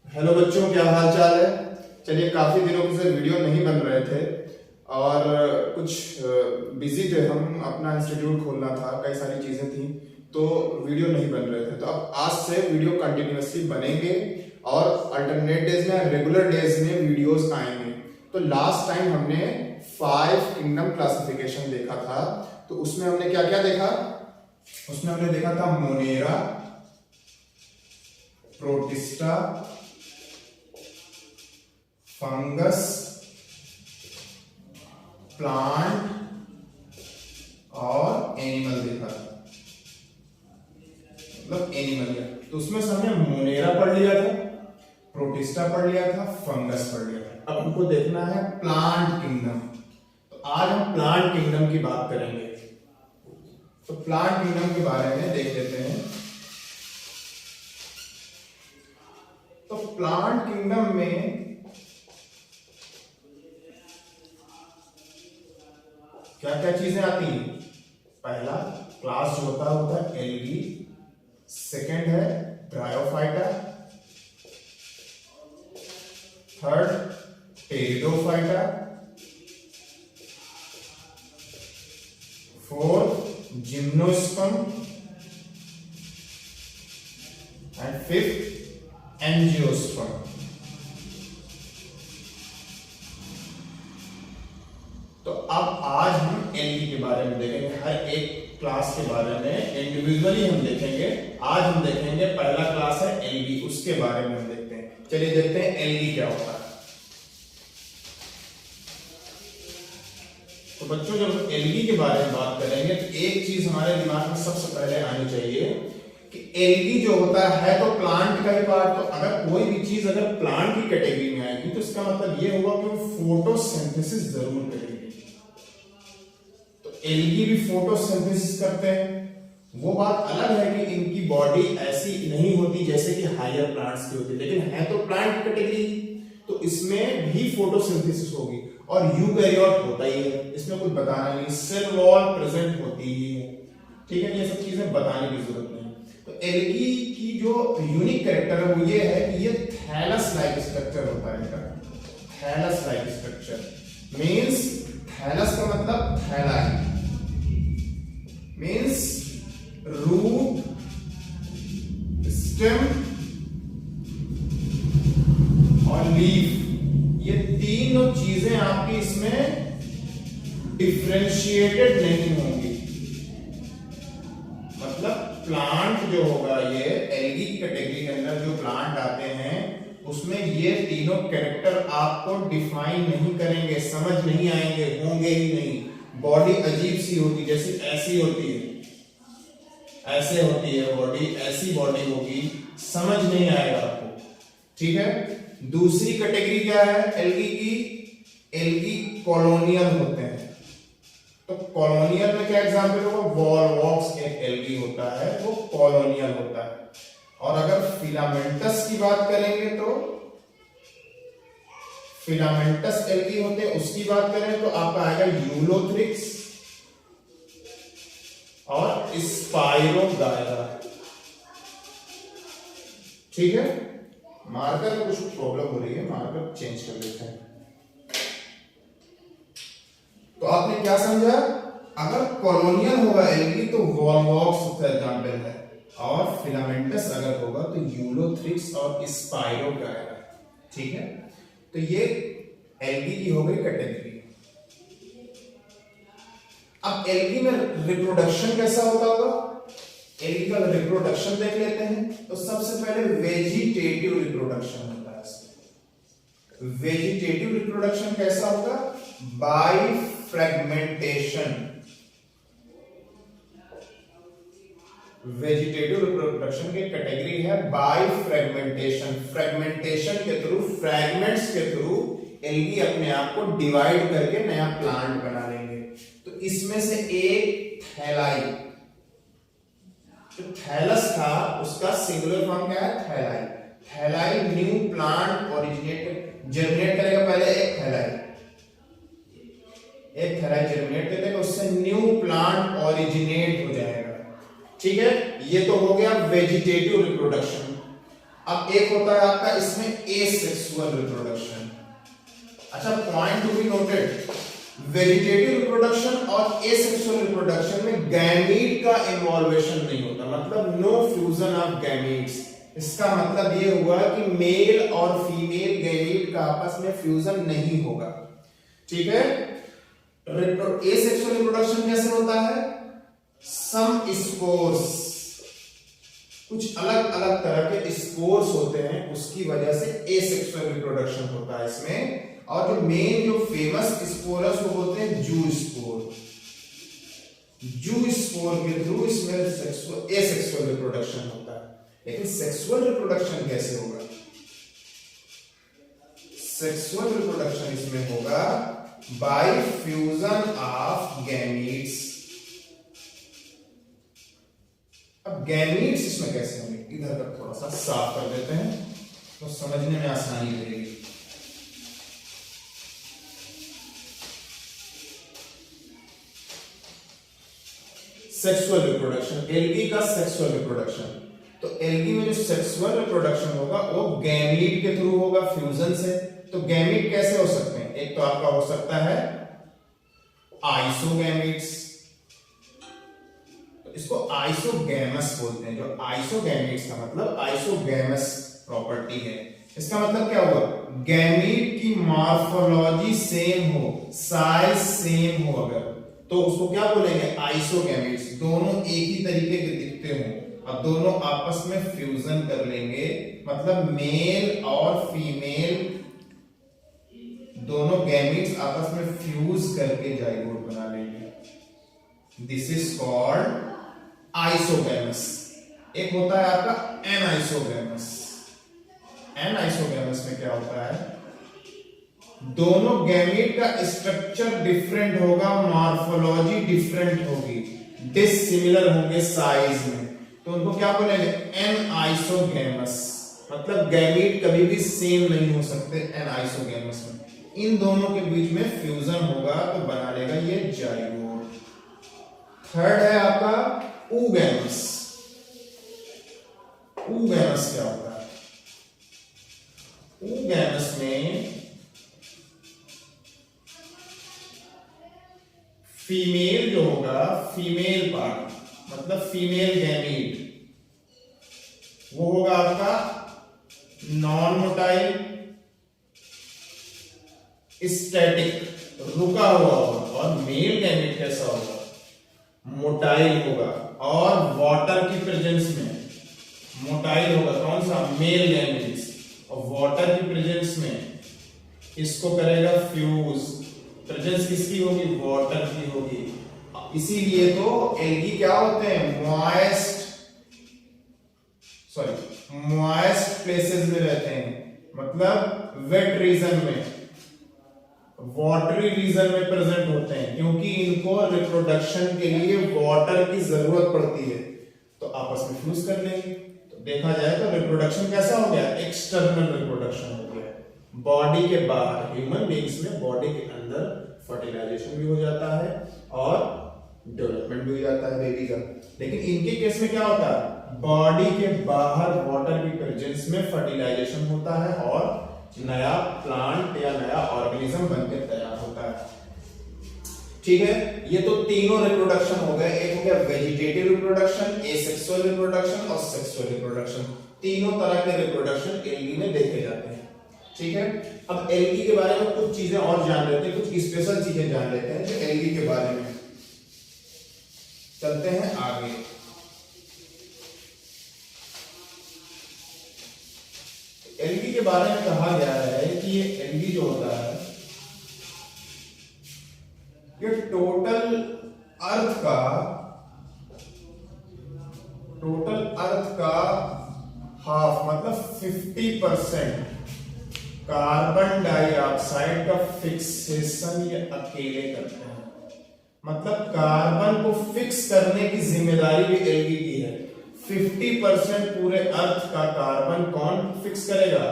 Hello बच्चों, क्या हाल चाल है। चलिए, काफ़ी दिनों से वीडियो नहीं बन रहे थे और कुछ बिजी थे हम। अपना इंस्टीट्यूट खोलना था, कई सारी चीज़ें थी तो वीडियो नहीं बन रहे थे। तो अब आज से वीडियो कंटिन्यूअसली बनेंगे और अल्टरनेट डेज में, रेगुलर डेज में वीडियोस आएंगे। तो लास्ट टाइम हमने 5 किंगडम क्लासिफिकेशन देखा था। तो उसमें हमने क्या क्या देखा? उसमें हमने देखा था मोनेरा, प्रोटिस्टा, फंगस, प्लांट और एनिमल देखा था, मतलब एनिमल। तो उसमें से हमने मोनेरा पढ़ लिया था, प्रोटिस्टा पढ़ लिया था, फंगस पढ़ लिया था। अब हमको देखना है प्लांट किंगडम। तो आज हम प्लांट किंगडम की बात करेंगे। तो प्लांट किंगडम के बारे में देख लेते हैं। तो प्लांट किंगडम में क्या क्या चीजें आती हैं? पहला क्लास जो होता है एल्गी, सेकंड है bryophyta, third pteridophyta, fourth gymnosperm and fifth angiosperm. तो अब आज हम एल्गी के बारे में देखेंगे, हर एक क्लास के बारे में इंडिविजुअली हम देखेंगे। आज हम देखेंगे पहला क्लास है एल्गी, उसके बारे में हम देखते हैं। चलिए देखते हैं एल्गी क्या होता है। तो बच्चों, जब एल्गी के बारे में बात करेंगे तो एक चीज हमारे दिमाग में सबसे पहले आनी चाहिए कि एल्गी जो होता है तो प्लांट का ही पार्ट। तो अगर कोई भी चीज अगर प्लांट की कैटेगरी में आएगी तो इसका मतलब ये होगा कि वो फोटोसिंथेसिस जरूर करेगी। एल्गी भी फोटोसिंथेसिस करते हैं। वो बात अलग है कि इनकी बॉडी ऐसी नहीं होती जैसे कि हायर प्लांट्स की होती है, लेकिन है तो प्लांट कैटेगरी, तो इसमें भी फोटोसिंथेसिस होगी। और यूकैरियोट होता ही है, इसमें कुछ बताना नहीं, सेल वॉल प्रेजेंट होती ही है। ठीक है, ये सब चीजें बताने की जरूरत नहीं। तो एल्गी की जो यूनिक कैरेक्टर है वो ये है कि ये थैलस लाइक स्ट्रक्चर होता है इनका। Thallus like structure means, thallus का मतलब थैलाई, मीन्स रूट, स्टेम और लीफ। ये तीनों चीजें आपकी इसमें डिफरेंशिएटेड नहीं होंगी। मतलब प्लांट जो होगा, ये एल्गी की कैटेगरी के अंदर जो प्लांट आते हैं उसमें ये तीनों कैरेक्टर आपको डिफाइन नहीं करेंगे, समझ नहीं आएंगे, होंगे ही नहीं। बॉडी अजीब सी होगी, जैसे ऐसी होती है, ऐसे होती है बॉडी, ऐसी बॉडी होगी, समझ नहीं आएगा आपको। ठीक है। दूसरी कैटेगरी क्या है एल्गी की? एल्गी कॉलोनियल होते हैं। तो कॉलोनियल में क्या एग्जांपल होगा? वॉलवॉक्स एक एल्गी होता है, वो कॉलोनियल होता है। और अगर फिलामेंटस की बात करेंगे तो फिलामेंटस एल्गी होते हैं, उसकी बात करें तो आपका आएगा यूलोथ्रिक्स और स्पाइरोगायरा। ठीक है। मार्कर में कुछ प्रॉब्लम हो रही है, मार्कर चेंज कर लेते हैं। तो आपने क्या समझा? अगर कॉलोनियल होगा एल्गी तो वॉलवॉक्स उसका एग्जांपल है, और फिलामेंटस अगर होगा तो यूलोथ्रिक्स और स्पाइरोगायरा। ठीक है। तो ये एल्गी की हो गई कैटेगरी। अब एल्गी में रिप्रोडक्शन कैसा होता होगा? एल्गी का रिप्रोडक्शन देख लेते हैं। तो सबसे पहले वेजिटेटिव रिप्रोडक्शन होता है। वेजिटेटिव रिप्रोडक्शन कैसा होगा? By fragmentation. वेजिटेटिव रिप्रोडक्शन की कैटेगरी है बाय फ्रेगमेंटेशन। फ्रेगमेंटेशन के थ्रू, फ्रैगमेंट्स के थ्रू एल्गी अपने आप को डिवाइड करके नया प्लांट बना लेंगे। तो इसमें से एक थैलाई, जो थैलस था उसका सिंगुलर फॉर्म क्या है? थैलाई। थैलाई न्यू प्लांट जर्मिनेट करेगा। पहले एक थैलाई जर्मिनेट करेगा, उससे न्यू प्लांट ओरिजिनेट हो जाएगा। ठीक है, ये तो हो गया वेजिटेटिव रिप्रोडक्शन। अब एक होता है आपका इसमें एसेक्सुअल रिप्रोडक्शन। अच्छा, point to be noted, vegetative reproduction और एसेक्सुअल रिप्रोडक्शन में गैमीट का इन्वॉल्वेशन नहीं होता, मतलब नो फ्यूजन ऑफ गैमीट्स। इसका मतलब ये हुआ कि मेल और फीमेल गैमीट का आपस में फ्यूजन नहीं होगा, ठीक है। एसेक्सुअल रिप्रोडक्शन कैसे होता है? सम स्पोर्स, कुछ अलग अलग तरह के स्पोर्स होते हैं, उसकी वजह से एसेक्सुअल रिप्रोडक्शन होता है इसमें। और जो मेन जो फेमस स्पोर है उसको बोलते हैं जू स्पोर। जू स्पोर के थ्रू इसमें एसेक्सुअल रिप्रोडक्शन होता है। लेकिन सेक्सुअल रिप्रोडक्शन कैसे होगा? सेक्सुअल रिप्रोडक्शन इसमें होगा बाय फ्यूजन ऑफ गैमीट्स। अब गैमीट्स इसमें कैसे होंगे, इधर का थोड़ा सा साफ कर देते हैं तो समझने में आसानी रहेगी। सेक्सुअल रिप्रोडक्शन, एल्गी का सेक्सुअल रिप्रोडक्शन। तो एल्गी में जो सेक्सुअल रिप्रोडक्शन होगा वो गैमीट के थ्रू होगा, फ्यूजन से। तो गैमीट कैसे हो सकते हैं? एक तो आपका हो सकता है आइसोगैमीट्स, तो इसको आइसोगैमस बोलते हैं। जो आइसोगैमीट्स का मतलब आइसोगैमस प्रॉपर्टी है। इसका मतलब क्या हुआ? गैमीट की मॉर्फोलॉजी सेम हो, साइज सेम हो अगर, तो उसको क्या बोलेंगे? आइसोगैमीट्स। दोनों एक ही तरीके के दिखते हो, अब दोनों आपस में फ्यूजन कर लेंगे, मतलब मेल और फीमेल दोनों गैमीट्स आपस में फ्यूज करके जाइगोट बना लेंगे। This is called isogamous. एक होता है आपका एनाइसोगैमस। एनाइसोगैमस में क्या होता है? दोनों गैमीट का स्ट्रक्चर डिफरेंट होगा, मॉर्फोलॉजी डिफरेंट होगी, डिसिमिलर होंगे साइज में, तो उनको क्या बोलेंगे? एनाइसोगैमस। मतलब गैमीट कभी भी सेम नहीं हो सकते एनाइसोगैमस में। इन दोनों के बीच में फ्यूजन होगा तो बना लेगा ये जाइगोट। थर्ड है आपका oogamous। oogamous क्या होता है? oogamous में फीमेल जो होगा, फीमेल पार्ट मतलब फीमेल गैमीट, वो होगा आपका नॉन मोटाइल, स्टैटिक, रुका हुआ होगा। और मेल गैमीट कैसा होगा? मोटाइल होगा और वाटर की प्रेजेंस में मोटाइल होगा। कौन सा? Male gametes. और वाटर की प्रेजेंस में इसको करेगा फ्यूज। प्रेजेंस किसकी होगी? वाटर की होगी। इसीलिए तो एल्गी क्या होते हैं? मॉइस्ट प्लेसेस में रहते हैं, मतलब वेट रीजन में, वाटरी रीजन में प्रेजेंट होते हैं, क्योंकि इनको रिप्रोडक्शन के लिए वाटर की जरूरत पड़ती है, तो आपस में फ्यूज कर लेंगे। तो देखा जाए तो रिप्रोडक्शन कैसा हो गया? एक्सटर्नल रिप्रोडक्शन हो गया, बॉडी के बाहर। ह्यूमन बीइंग्स में बॉडी के अंदर फर्टिलाइजेशन भी हो जाता है और डेवलपमेंट भी हो जाता है बेबी का। लेकिन इनके केस में क्या होता है? बॉडी के बाहर वाटर की प्रेजेंस में फर्टिलाइजेशन होता है और नया प्लांट या नया ऑर्गेनिज्म बनकर तैयार होता है। ठीक है, ये तो तीनों रिप्रोडक्शन हो गए। एक हो गया वेजिटेटिव रिप्रोडक्शन, एसेक्सुअल रिप्रोडक्शन और सेक्सुअल रिप्रोडक्शन। तीनों तरह के रिप्रोडक्शन एल्गी में देखे जाते हैं। ठीक है, अब एल्गी के बारे में कुछ चीजें और जान लेते हैं, कुछ स्पेशल चीजें जान लेते हैं जो एल्गी के बारे में। चलते हैं आगे। एल्गी के बारे में कहा गया है कि ये एल्गी जो होता है ये टोटल अर्थ का हाफ मतलब 50% कार्बन डाइऑक्साइड का फिक्सेशन ये अकेले करते हैं। मतलब कार्बन को फिक्स करने की जिम्मेदारी भी एल्गी की है। 50% पूरे अर्थ का कार्बन कौन फिक्स करेगा?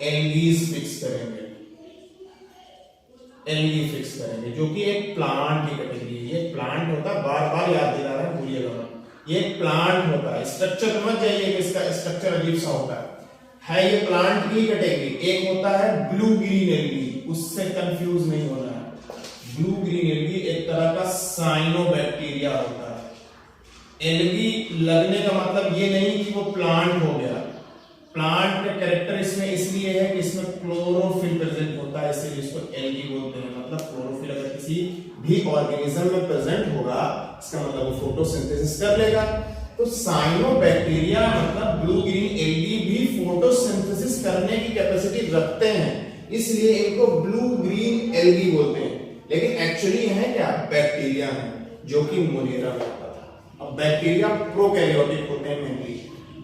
एल्गीज फिक्स करेंगे। एल्गी फिक्स करेंगे, जो कि एक प्लांट की कैटेगरी है। ये प्लांट होता है, बार बार याद दिला रहा है, भूलिएगा मत। ये एक प्लांट होता है। स्ट्रक्चर समझ जाइए कि इसका स्ट्रक्चर अजीब सा होता है। है ये प्लांट की कैटेगरी। एक होता है ब्लू ग्रीन एल्गी, उससे कंफ्यूज नहीं होना है। ब्लू ग्रीन एल्गी एक तरह का साइनोबैक्टीरिया होता है। एल्गी लगने का मतलब ये नहीं कि वो प्लांट हो गया। प्लांट का कैरेक्टर इसमें इसलिए है कि इसमें क्लोरोफिल प्रेजेंट होता है, इसलिए इसको एल्गी बोलते हैं। मतलब क्लोरोफिल अगर किसी भी ऑर्गेनिज्म में प्रेजेंट होगा, इसका मतलब वो फोटोसिंथेसिस कर लेगा। तो साइनोबैक्टीरिया मतलब ब्लू ग्रीन एल्गी भी फोटोसिंथेसिस करने की कैपेसिटी रखते हैं, इसलिए इनको ब्लू ग्रीन एल्गी बोलते हैं। लेकिन एक्चुअली है क्या, बैक्टीरिया है, जो कि मोनेरा में होता था। अब बैक्टीरिया प्रोकैरियोटिक होते हैं मेनली,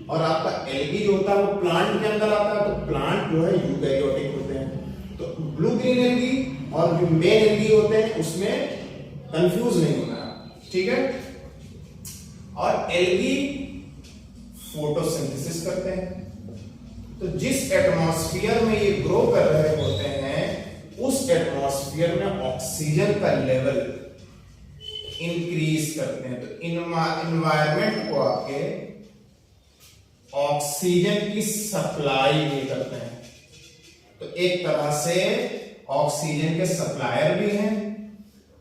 और आपका एल्गी जो होता है वो प्लांट के अंदर आता है, तो प्लांट जो है यूकैरियोटिक होते हैं। तो ब्लू ग्रीन एल्गी और जो मेन एल्गी होते हैं उसमें कंफ्यूज नहीं होना, ठीक है। और एल्गी फोटोसिंथेसिस करते हैं, तो जिस एटमॉस्फेयर में ये ग्रो कर रहे होते हैं उस एटमॉस्फेयर में ऑक्सीजन का लेवल इंक्रीज करते हैं। तो इन्वायरमेंट को आपके ऑक्सीजन की सप्लाई भी करते हैं। तो एक तरह से ऑक्सीजन के सप्लायर भी हैं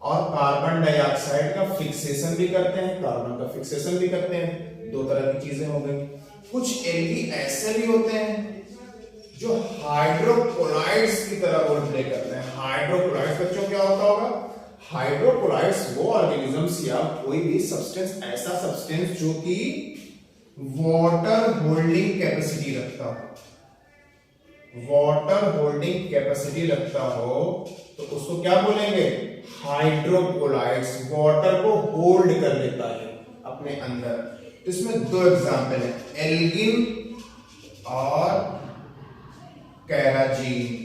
और कार्बन डाइऑक्साइड का फिक्सेशन भी करते हैं, कार्बन का फिक्सेशन भी करते हैं। दो तरह की चीजें हो गई। कुछ एल्गी ऐसे भी होते हैं जो हाइड्रोकोलाइड्स की तरह रोल प्ले करते हैं। हाइड्रोकोलाइड्स बच्चों क्या होता होगा? हाइड्रोकोलाइड्स वो ऑर्गेनिजम्स या कोई भी सब्सटेंस, ऐसा सब्सटेंस जो कि वाटर होल्डिंग कैपेसिटी रखता हो, वाटर होल्डिंग कैपेसिटी रखता हो, तो उसको क्या बोलेंगे? हाइड्रोकोलाइड्स। वाटर को होल्ड कर लेता है अपने अंदर। इसमें दो एग्जांपल है, एल्गिन और कैराजीन,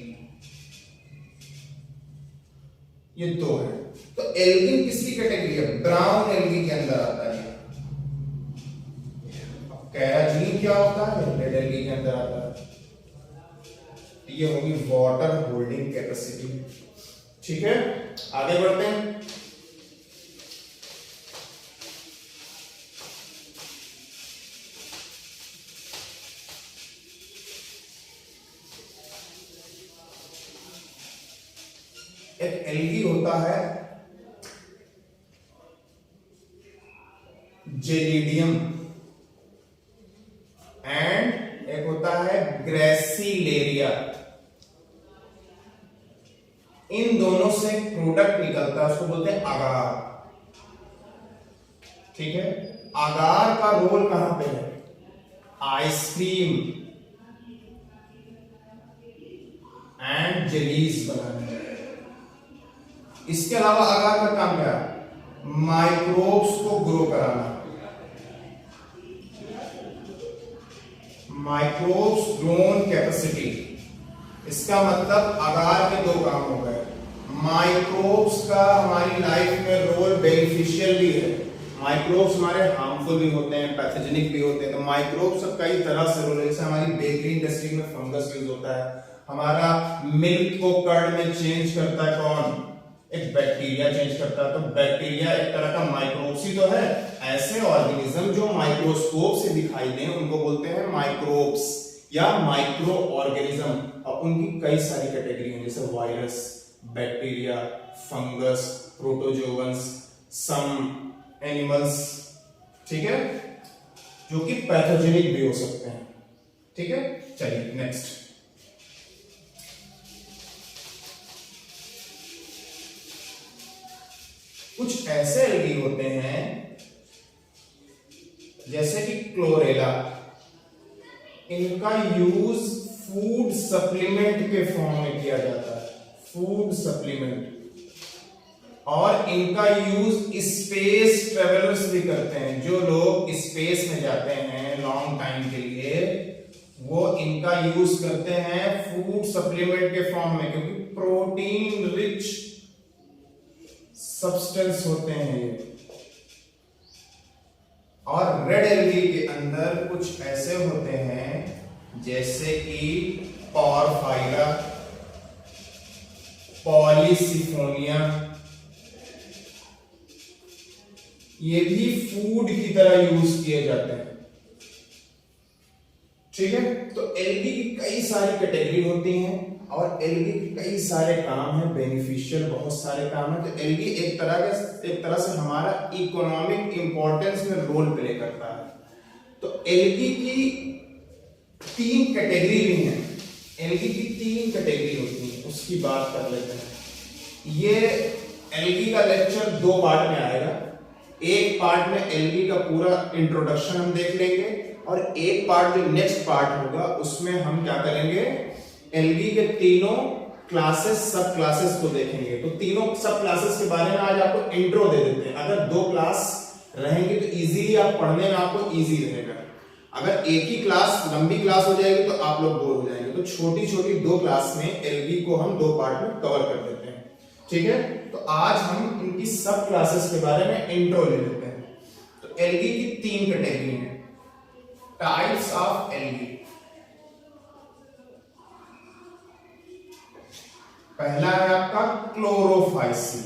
ये दो है। तो एल्गिन किसकी कैटेगरी है? ब्राउन एल्गी के अंदर आता है। कैराजीन क्या होता है? रेड एल्गी के अंदर आता है। ये होगी वाटर होल्डिंग कैपेसिटी, ठीक है। आगे बढ़ते हैं। एक एल्गी होता है जेलिडियम एंड एक होता है ग्रेसिलेरिया। इन दोनों से प्रोडक्ट निकलता है, उसको बोलते हैं अगार, ठीक है। अगार का रोल कहां पे है? आइसक्रीम एंड जेलीज बनाने में। इसके अलावा अगार का काम क्या है? माइक्रोब्स को ग्रो कराना। माइक्रोब्स ग्रोन कैपेसिटी, इसका मतलब अगार के दो काम हो गए। माइक्रोब्स का हमारी लाइफ में रोल बेनिफिशियल भी है। माइक्रोब्स हमारे हार्मफुल भी होते हैं, पैथोजेनिक भी होते हैं। तो माइक्रोब्स का कई तरह से रोल है। जैसे हमारी बेकरी इंडस्ट्री में फंगस यूज होता है। हमारा मिल्क को कर्ड में चेंज करता है कौन? एक बैक्टीरिया चेंज करता है। तो बैक्टीरिया एक तरह का माइक्रोब्स ही तो है। ऐसे ऑर्गेनिज्म जो माइक्रोस्कोप से दिखाई दें उनको बोलते हैं माइक्रोब्स या माइक्रो ऑर्गेनिज्म। और उनकी कई सारी कैटेगरी हैं, जैसे virus, bacteria, fungus, protozoans, some animals, ठीक है, जो कि पैथोजेनिक भी हो सकते हैं, ठीक है। चलिए नेक्स्ट। कुछ ऐसे एल्गी होते हैं जैसे कि क्लोरेला, इनका यूज फूड सप्लीमेंट के फॉर्म में किया जाता है, फूड सप्लीमेंट। और इनका यूज स्पेस ट्रेवलर्स भी करते हैं। जो लोग स्पेस में जाते हैं लॉन्ग टाइम के लिए, वो इनका यूज करते हैं फूड सप्लीमेंट के फॉर्म में, क्योंकि प्रोटीन रिच सब्सटेंस होते हैं ये। और रेड एल्गी के अंदर कुछ ऐसे होते हैं जैसे कि पॉरफाइरा, पॉलीसिफोनिया, ये भी फूड की तरह यूज किए जाते हैं, ठीक है। तो एलगी की कई सारी कैटेगरी होती हैं और एलगी के कई सारे काम हैं, बेनिफिशियल बहुत सारे काम हैं। तो एलगी एक तरह से हमारा इकोनॉमिक इंपॉर्टेंस में रोल प्ले करता है। तो एलगी की 3 कैटेगरी भी हैं, एलगी की 3 कैटेगरी होती हैं, उसकी बात कर लेते हैं। ये एलगी का लेक्चर 2 पार्ट में आएगा। एक पार्ट में एलगी का पूरा इंट्रोडक्शन हम देख लेंगे और एक पार्ट जो नेक्स्ट पार्ट होगा उसमें हम क्या करेंगे, एलगी के तीनों क्लासेस सब क्लासेस को देखेंगे। तो तीनों सब क्लासेस के बारे में आज आपको इंट्रो दे देते हैं। अगर 2 क्लास रहेंगे तो इजीली आप पढ़ने में आपको इजी रहेगा। अगर एक ही क्लास लंबी क्लास हो जाएगी तो आप लोग बोर हो जाएंगे। तो छोटी छोटी 2 क्लास में एलगी को हम 2 पार्ट में कवर कर देते हैं, ठीक है। तो आज हम इनकी सब क्लासेस के बारे में इंट्रो ले लेते हैं। तो एलगी की 3 कैटेगरी हैं, टाइप्स ऑफ एलगी। पहला है आपका क्लोरोफाइसी।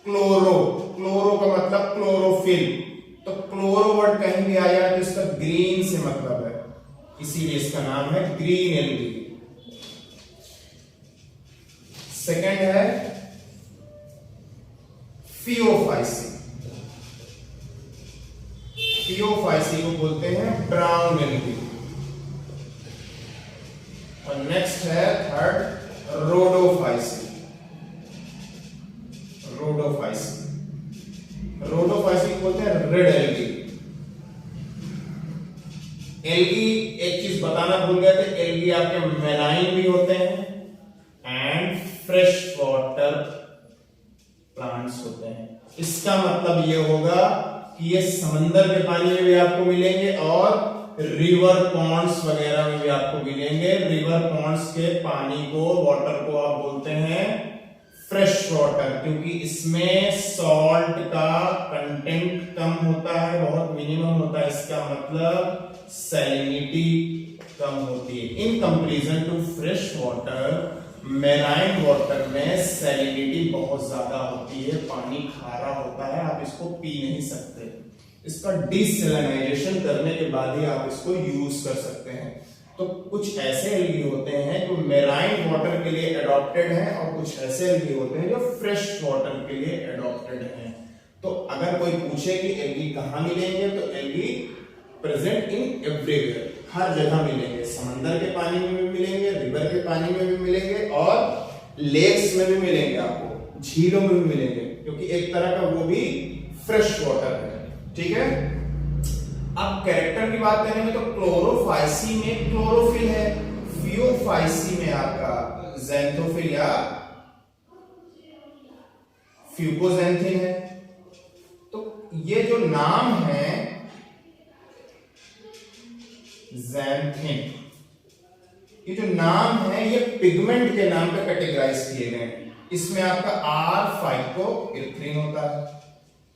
क्लोरो का मतलब क्लोरोफिल। तो क्लोरो वर्ड कहीं भी आया तो इसका ग्रीन से मतलब है, इसीलिए इसका नाम है ग्रीन एलगी। सेकंड है फियोफाइसी। फियोफाइसी को बोलते हैं ब्राउन एलगी। और नेक्स्ट है थर्ड रोडोफाइसी। रोडोफाइसी को बोलते हैं रेड एलगी। एलगी एक चीज बताना भूल गए थे, एलगी आपके मेराइन भी होते हैं एंड फ्रेश वाटर प्लांट्स होते हैं। इसका मतलब ये होगा कि ये समंदर के पानी में भी आपको मिलेंगे और रिवर पॉन्ड्स वगैरह में भी आपको मिलेंगे। रिवर पॉन्ड्स के पानी को, वाटर को आप बोलते हैं फ्रेश वाटर, क्योंकि इसमें सॉल्ट का कंटेंट कम होता है, बहुत मिनिमम होता है। इसका मतलब सैलिनिटी कम होती है। In comparison to fresh water, marine water में सैलिनिटी बहुत ज्यादा होती है, पानी खारा होता है, आप इसको पी नहीं सकते। इसका डिसैलिनाइजेशन करने के बाद ही आप इसको यूज कर सकते हैं। तो कुछ ऐसे एलगी होते हैं जो मेराइन वाटर के लिए एडॉप्टेड हैं और कुछ ऐसे एलगी होते हैं जो फ्रेश वाटर के लिए एडॉप्टेड हैं। तो अगर कोई पूछे कि एलगी कहाँ मिलेंगे, तो एलगी प्रेजेंट इन एवरीवेयर, हर जगह मिलेंगे। समंदर के पानी में भी मिलेंगे, रिवर के पानी में भी मिलेंगे और लेक्स में भी मिलेंगे, आपको झीलों में भी मिलेंगे, क्योंकि एक तरह का वो भी फ्रेश वाटर है, ठीक है। अब कैरेक्टर की बात करेंगे तो क्लोरोफाइसी में क्लोरोफिल है, फियोफाइसी में आपका ज़ैंथोफिल या फ्यूकोज़ैंथिन है। तो ये जो नाम है ज़ैंथिन, ये जो नाम है ये पिगमेंट के नाम पे कैटेगराइज किए गए हैं। इसमें आपका R-फाइकोइरिथ्रिन होता है,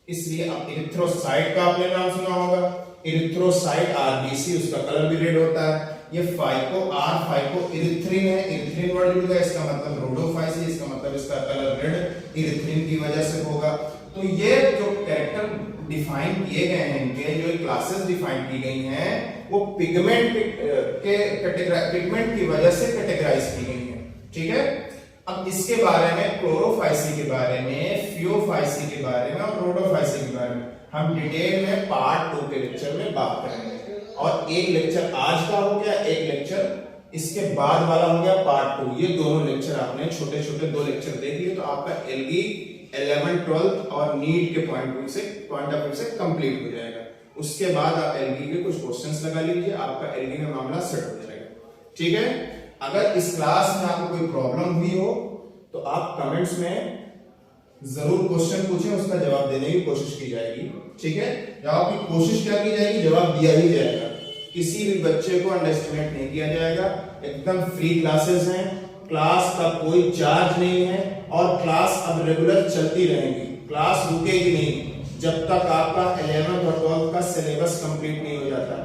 इसलिए आप इरिथ्रोसाइट का आपने नाम सुना होगा। इरिथ्रोसाइट आरबीसी, उसका कलर भी रेड होता है। ये फाइकोइरिथ्रिन है, इरिथ्रिन वर्ड जुड़ गया, इसका मतलब रोडोफाइसी, इसका मतलब इसका कलर रेड इरिथ्रिन की वजह से होगा। तो ये जो कैरेक्टर डिफाइन किए गए हैं, इनके जो क्लासेस डिफाइन की गई हैं, वो पिगमेंट की वजह से कैटेगराइज की गई हैं, ठीक है। अब इसके बारे में, क्लोरोफाइसी के बारे में, फियोफाइसी के बारे में और रोडोफाइसी के बारे में हम डिटेल में पार्ट 2 के लेक्चर में बात करेंगे। और एक लेक्चर आज का हो गया, एक लेक्चर इसके बाद वाला हो गया पार्ट 2। ये दोनों लेक्चर आपने छोटे छोटे 2 लेक्चर देख लिए तो आपका एलगी 11th 12th और नीट के पॉइंट ऑफ व्यू से कंप्लीट हो जाएगा। उसके बाद आप एलगी के कुछ क्वेश्चंस लगा लीजिए, आपका एलगी में मामला सेट हो जाएगा, ठीक है। अगर इस क्लास में आपको कोई प्रॉब्लम हुई हो तो आप कमेंट्स में जरूर क्वेश्चन पूछें, उसका जवाब देने की कोशिश की जाएगी, ठीक है। जवाब की कोशिश क्या की जाएगी, जवाब दिया ही जाएगा। किसी भी बच्चे को अंडरएस्टिमेट नहीं किया जाएगा। एकदम फ्री क्लासेस हैं, क्लास का कोई चार्ज नहीं है और क्लास अब रेगुलर चलती रहेगी, क्लास रुकेगी नहीं जब तक आपका 11th और 12th का सिलेबस कंप्लीट नहीं हो जाता।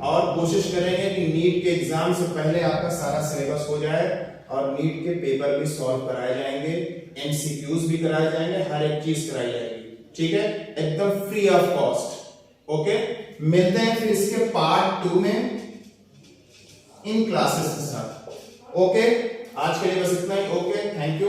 और कोशिश करेंगे कि नीट के एग्जाम से पहले आपका सारा सिलेबस हो जाए और नीट के पेपर भी सॉल्व कराए जाएंगे, एमसीक्यूज भी कराए जाएंगे, हर एक चीज कराई जाएगी, ठीक है, एकदम फ्री ऑफ कॉस्ट। ओके, मिलते हैं फिर इसके पार्ट 2 में। इन क्लासेस के साथ। ओके, आज के लिए बस इतना ही। Okay, thank you.